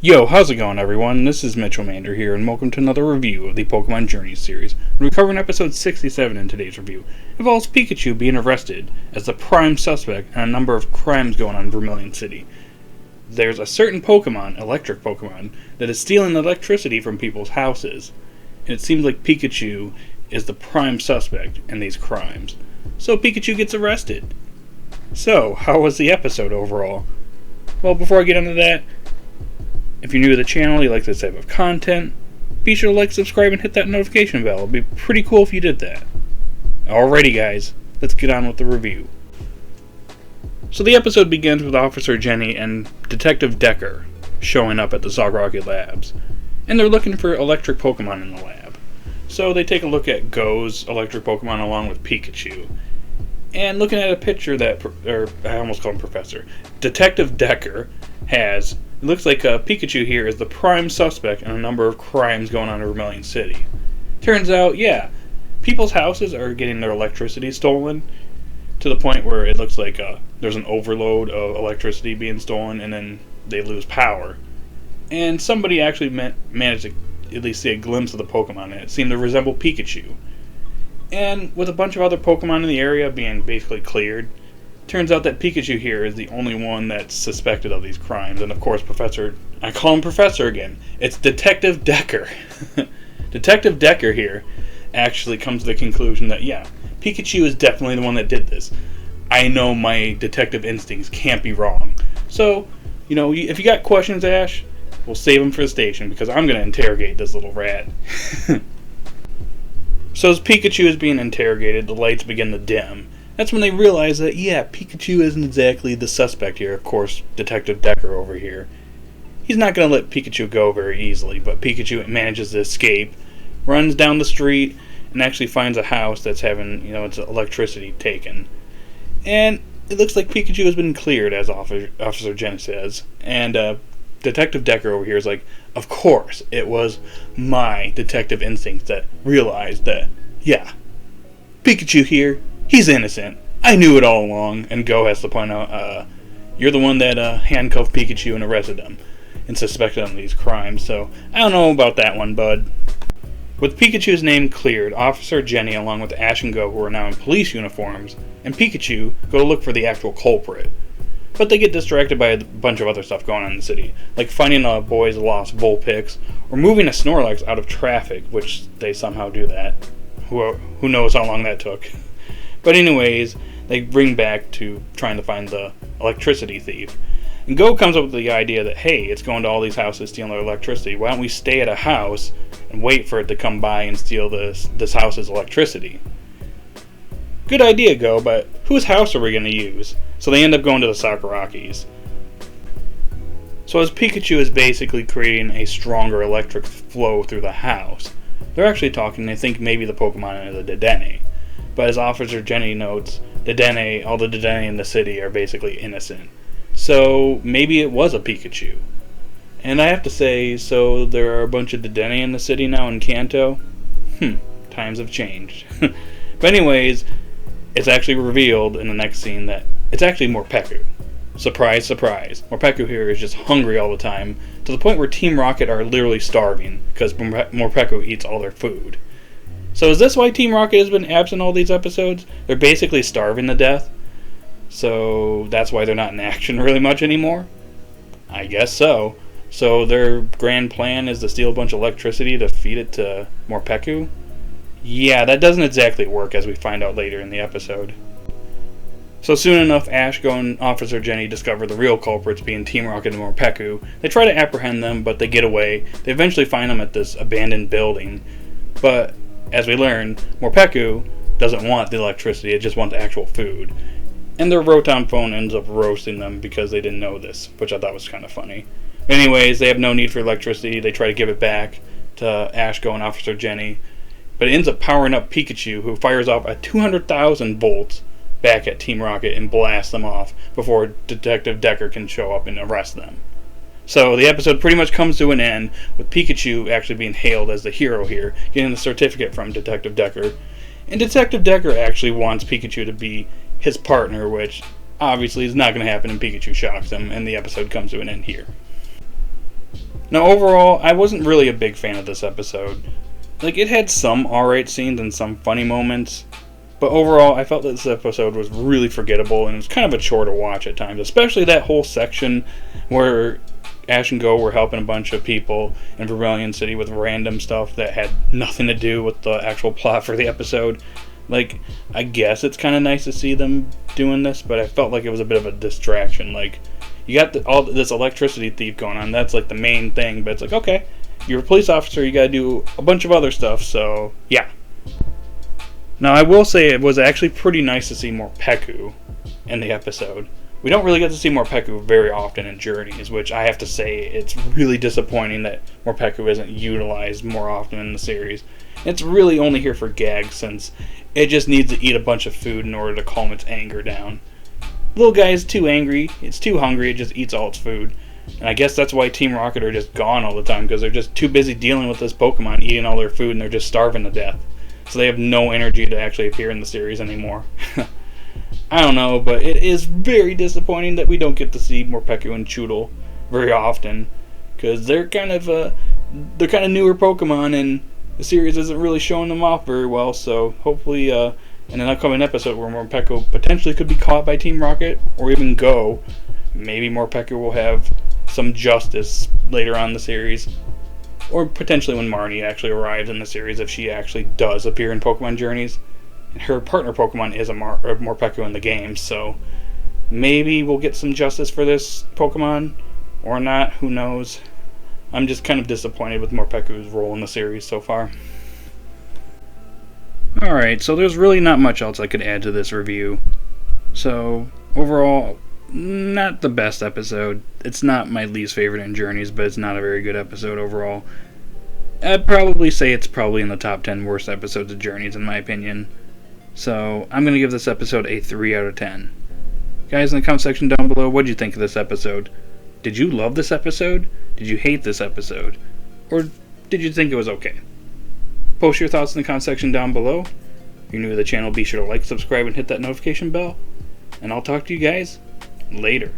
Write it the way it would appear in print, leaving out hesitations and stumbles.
Yo, how's it going, everyone? This is Mitchell Mander here, and welcome to another review of the Pokemon Journey series. We're covering episode 67 in today's review. It involves Pikachu being arrested as the prime suspect in a number of crimes going on in Vermilion City. There's a certain Pokemon, electric Pokemon, that is stealing electricity from people's houses, and it seems like Pikachu is the prime suspect in these crimes. So Pikachu gets arrested. So, how was the episode overall? Well, before I get into that, if you're new to the channel, you like this type of content, be sure to like, subscribe, and hit that notification bell. It'd be pretty cool if you did that. Alrighty guys, let's get on with the review. So the episode begins with Officer Jenny and Detective Decker showing up at the Zograki Labs, and they're looking for electric Pokemon in the lab. So they take a look at Go's electric Pokemon along with Pikachu, and looking at a picture that, I almost call him Professor, Detective Decker has. It looks like Pikachu here is the prime suspect in a number of crimes going on in Vermilion City. Turns out, yeah, people's houses are getting their electricity stolen to the point where it looks like there's an overload of electricity being stolen and then they lose power. And somebody actually managed to at least see a glimpse of the Pokemon, and it seemed to resemble Pikachu. And with a bunch of other Pokemon in the area being basically cleared, turns out that Pikachu here is the only one that's suspected of these crimes. And of course, I call him Professor again. It's Detective Decker. Detective Decker here actually comes to the conclusion that, yeah, Pikachu is definitely the one that did this. I know my detective instincts can't be wrong. So, if you got questions, Ash, we'll save them for the station because I'm going to interrogate this little rat. So as Pikachu is being interrogated, the lights begin to dim. That's when they realize that, yeah, Pikachu isn't exactly the suspect here. Of course, Detective Decker over here. He's not going to let Pikachu go very easily, but Pikachu manages to escape, runs down the street, and actually finds a house that's having, its electricity taken. And it looks like Pikachu has been cleared, as Officer Jen says. And Detective Decker over here is like, of course, it was my detective instincts that realized that, yeah, Pikachu here, he's innocent. I knew it all along. And Go has to point out, you're the one that handcuffed Pikachu and arrested him and suspected him of these crimes. So, I don't know about that one, bud. With Pikachu's name cleared, Officer Jenny, along with Ash and Go, who are now in police uniforms, and Pikachu go to look for the actual culprit. But they get distracted by a bunch of other stuff going on in the city, like finding a boy's lost Vulpix, or moving a Snorlax out of traffic, which they somehow do that. Who knows how long that took. But anyways, they bring back to trying to find the electricity thief. And Go comes up with the idea that, hey, it's going to all these houses stealing their electricity. Why don't we stay at a house and wait for it to come by and steal this house's electricity? Good idea, Go, but whose house are we going to use? So they end up going to the Sakarakis. So as Pikachu is basically creating a stronger electric flow through the house, they're actually talking, they think maybe the Pokemon are the Dedenne. But as Officer Jenny notes, all the Dedenne in the city are basically innocent. So maybe it was a Pikachu. And I have to say, so there are a bunch of Dedenne in the city now in Kanto? Times have changed. But anyways, it's actually revealed in the next scene that it's actually Morpeko. Surprise, surprise. Morpeko here is just hungry all the time, to the point where Team Rocket are literally starving, because Morpeko eats all their food. So is this why Team Rocket has been absent all these episodes? They're basically starving to death? So that's why they're not in action really much anymore? I guess so. So their grand plan is to steal a bunch of electricity to feed it to Morpeko? Yeah, that doesn't exactly work, as we find out later in the episode. So soon enough, Ash, Go, and Officer Jenny discover the real culprits being Team Rocket and Morpeko. They try to apprehend them, but they get away. They eventually find them at this abandoned building. But, as we learn, Morpeko doesn't want the electricity, it just wants actual food. And their Rotom phone ends up roasting them because they didn't know this, which I thought was kind of funny. But anyways, they have no need for electricity. They try to give it back to Ash, Go, and Officer Jenny. But it ends up powering up Pikachu, who fires off a 200,000 volts back at Team Rocket and blasts them off before Detective Decker can show up and arrest them. So the episode pretty much comes to an end with Pikachu actually being hailed as the hero here, getting the certificate from Detective Decker. And Detective Decker actually wants Pikachu to be his partner, which obviously is not going to happen, and Pikachu shocks him, and the episode comes to an end here. Now, overall, I wasn't really a big fan of this episode. Like, it had some alright scenes and some funny moments, but overall, I felt that this episode was really forgettable, and it was kind of a chore to watch at times, especially that whole section where Ash and Go were helping a bunch of people in Vermilion City with random stuff that had nothing to do with the actual plot for the episode. Like, I guess it's kind of nice to see them doing this, but I felt like it was a bit of a distraction. Like, you got all this electricity thief going on, that's like the main thing, but it's like, okay, you're a police officer, you gotta do a bunch of other stuff, so yeah. Now, I will say it was actually pretty nice to see more Peku in the episode. We don't really get to see more Peku very often in Journeys, which I have to say, it's really disappointing that more Peku isn't utilized more often in the series. It's really only here for gags, since it just needs to eat a bunch of food in order to calm its anger down. Little guy is too angry, it's too hungry, it just eats all its food. And I guess that's why Team Rocket are just gone all the time, because they're just too busy dealing with this Pokemon eating all their food and they're just starving to death. So they have no energy to actually appear in the series anymore. I don't know, but it is very disappointing that we don't get to see more Peku and Choodle very often, because they're kind of newer Pokemon, and the series isn't really showing them off very well. So hopefully, in an upcoming episode where Morpeko potentially could be caught by Team Rocket, or even Go, maybe Morpeko will have some justice later on in the series. Or potentially when Marnie actually arrives in the series, if she actually does appear in Pokemon Journeys. Her partner Pokemon is a Morpeko in the game, so maybe we'll get some justice for this Pokemon, or not, who knows. I'm just kind of disappointed with Morpeku's role in the series so far. Alright, so there's really not much else I could add to this review. So, overall, not the best episode. It's not my least favorite in Journeys, but it's not a very good episode overall. I'd probably say it's probably in the top 10 worst episodes of Journeys in my opinion. So, I'm going to give this episode a 3 out of 10. Guys, in the comment section down below, what did you think of this episode? Did you love this episode? Did you hate this episode? Or did you think it was okay? Post your thoughts in the comment section down below. If you're new to the channel, be sure to like, subscribe, and hit that notification bell. And I'll talk to you guys later.